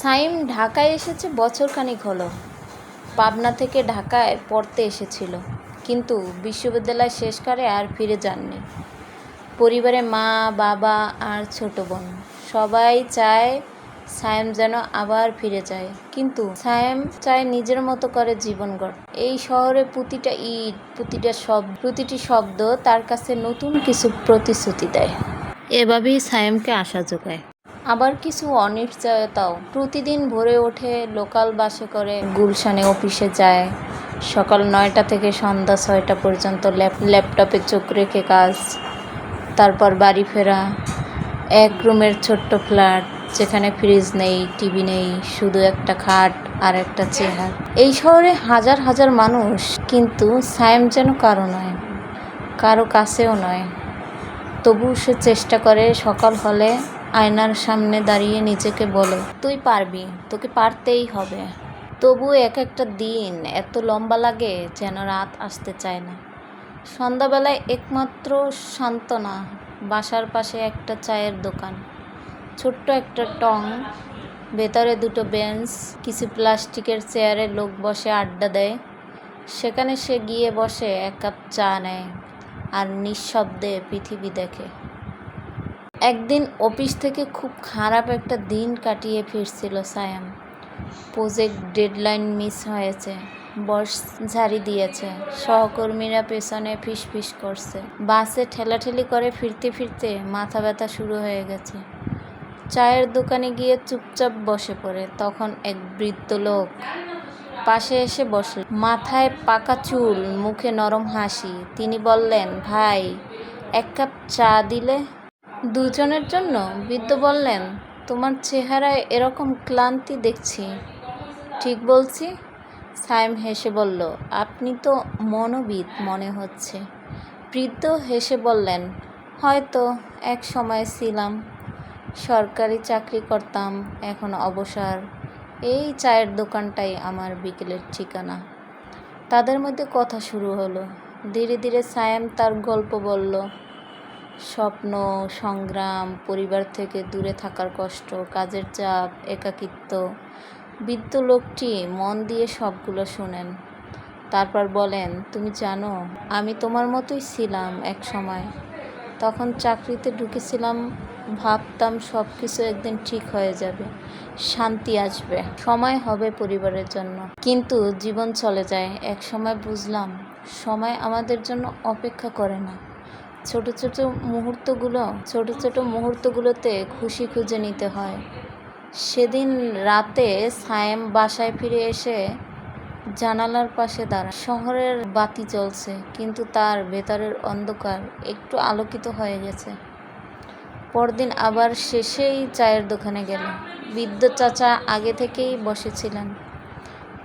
সাইম ঢাকায় এসেছে বছরখানেক হলো। পাবনা থেকে ঢাকায় পড়তে এসেছিল, কিন্তু বিশ্ববিদ্যালয় শেষ করে আর ফিরে যাননি। পরিবারে মা, বাবা আর ছোট বোন সবাই চায় সায়েম যেন আবার ফিরে যায়, কিন্তু সায়েম চায় নিজের মতো করে জীবন গড়তে। এই শহরে প্রতিটা ইট, প্রতিটি শব্দ তার কাছে নতুন কিছু প্রতিশ্রুতি দেয়। এভাবেই সায়েমকে আশা যোগায়। আবার কিছু অনিশ্চয়তাও। প্রতিদিন ভোরে ওঠে, লোকাল বাসে করে গুলশানে অফিসে যায়। সকাল 9টা থেকে সন্ধ্যা 6টা পর্যন্ত ল্যাপটপে চোখ রেখে কাজ। তারপর বাড়ি ফেরা। এক রুমের ছোট্ট ফ্ল্যাট, যেখানে ফ্রিজ নেই, টিভি নেই, শুধু একটা খাট আর একটা চেয়ার। এই শহরে হাজার হাজার মানুষ, কিন্তু সায়েম যেন কারো নয়, কারো কাছেও নয়। তবু সে চেষ্টা করে। সকাল হলে আয়নার সামনে দাঁড়িয়ে নিজেকে বলে, তুই পারবি, তোকে পারতেই হবে। তবু এক একটা দিন এত লম্বা লাগে যেন রাত আসতে চায় না। সন্ধ্যাবেলায় একমাত্র সান্ত্বনা বাসার পাশে একটা চায়ের দোকান, ছোট্ট একটা টং, ভেতরে দুটো বেঞ্চ, কিছু প্লাস্টিকের চেয়ারে লোক বসে আড্ডা দেয়। সেখানে সে গিয়ে বসে, এক কাপ চা নেয় আর নিঃশব্দে পৃথিবী দেখে। একদিন অফিস থেকে খুব খারাপ একটা দিন কাটিয়ে ফিরছিল সায়াম। প্রজেক্ট ডেডলাইন মিস হয়েছে, বস ঝাড়ি দিয়েছে, সহকর্মীরা পেছনে ফিসফিস করছে। বাসে ঠেলাঠেলি করে ফিরতে ফিরতে মাথা ব্যথা শুরু হয়ে গেছে। চায়ের দোকানে গিয়ে চুপচাপ বসে পড়ে। তখন এক বৃদ্ধ লোক পাশে এসে বসল। মাথায় পাকা চুল, মুখে নরম হাসি। তিনি বললেন, ভাই, এক কাপ চা দিলে? দুজনের জন্য? বৃদ্ধ বললেন, তোমার চেহারায় এরকম ক্লান্তি দেখছি। ঠিক বলছি? সায়েম হেসে বলল, আপনি তো মনোবিদ মনে হচ্ছে। বৃদ্ধ হেসে বললেন, হয়তো এক সময় ছিলাম। সরকারি চাকরি করতাম, এখন অবসর। এই চায়ের দোকানটাই আমার বিকেলের ঠিকানা। তাদের মধ্যে কথা শুরু হলো। ধীরে ধীরে সায়েম তার গল্প বলল। স্বপ্ন, সংগ্রাম, পরিবার থেকে দূরে থাকার কষ্ট, কাজের চাপ, একাকিত্ব। বৃদ্ধ লোকটি মন দিয়ে সবগুলো শোনেন। তারপর বলেন, তুমি জানো, আমি তোমার মতোই ছিলাম এক সময়। তখন চাকরিতে ঢুকেছিলাম, ভাবতাম সব কিছু একদিন ঠিক হয়ে যাবে, শান্তি আসবে, সময় হবে পরিবারের জন্য। কিন্তু জীবন চলে যায়। এক সময় বুঝলাম, সময় আমাদের জন্য অপেক্ষা করে না। ছোট ছোট মুহূর্তগুলোতে খুশি খুঁজে নিতে হয়। সেদিন রাতে সায়েম বাসায় ফিরে এসে জানালার পাশে দাঁড়ায়। শহরের বাতি জ্বলছে, কিন্তু তার ভেতরের অন্ধকার একটু আলোকিত হয়ে গেছে। পরদিন আবার সেই চায়ের দোকানে গেল। বৃদ্ধ চাচা আগে থেকেই বসেছিলেন।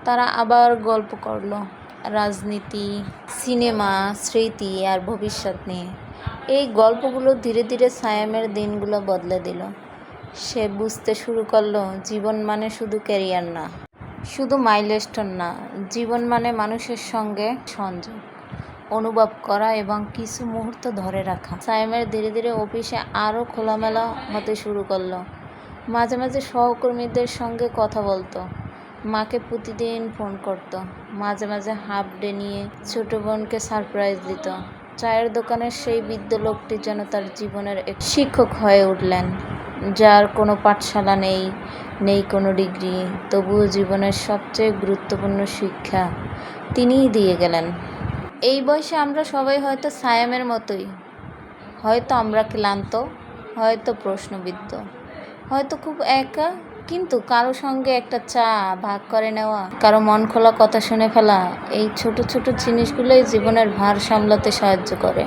তারা আবার গল্প করল, রাজনীতি, সিনেমা, স্মৃতি আর ভবিষ্যৎ নিয়ে। এই গল্পগুলো ধীরে ধীরে সায়েমের দিনগুলো বদলে দিল। সে বুঝতে শুরু করলো, জীবন মানে শুধু ক্যারিয়ার না, শুধু মাইলস্টোন না। জীবন মানে মানুষের সঙ্গে সংযোগ, অনুভব করা এবং কিছু মুহূর্ত ধরে রাখা। সায়েমের ধীরে ধীরে অফিসে আরও খোলামেলা হতে শুরু করলো। মাঝে মাঝে সহকর্মীদের সঙ্গে কথা বলতো, মাকে প্রতিদিন ফোন করত, মাঝে মাঝে হাফ ডে নিয়ে ছোট বোনকে সারপ্রাইজ দিত। চায়ের দোকানের সেই বৃদ্ধ লোকটি যেন তার জীবনের এক শিক্ষক হয়ে উঠলেন, যার কোনো পাঠশালা নেই কোনো ডিগ্রি, তবুও জীবনের সবচেয়ে গুরুত্বপূর্ণ শিক্ষা তিনিই দিয়ে গেলেন। এই বয়সে আমরা সবাই হয়তো সায়েমের মতোই, হয়তো আমরা ক্লান্ত, হয়তো প্রশ্নবিদ্ধ, হয়তো খুব একা, কিন্তু কারো সঙ্গে একটা চা ভাগ করে নেওয়া, কারো মন খোলা কথা শুনে ফেলা, এই ছোট ছোট জিনিসগুলোই জীবনের ভার সামলাতে সাহায্য করে।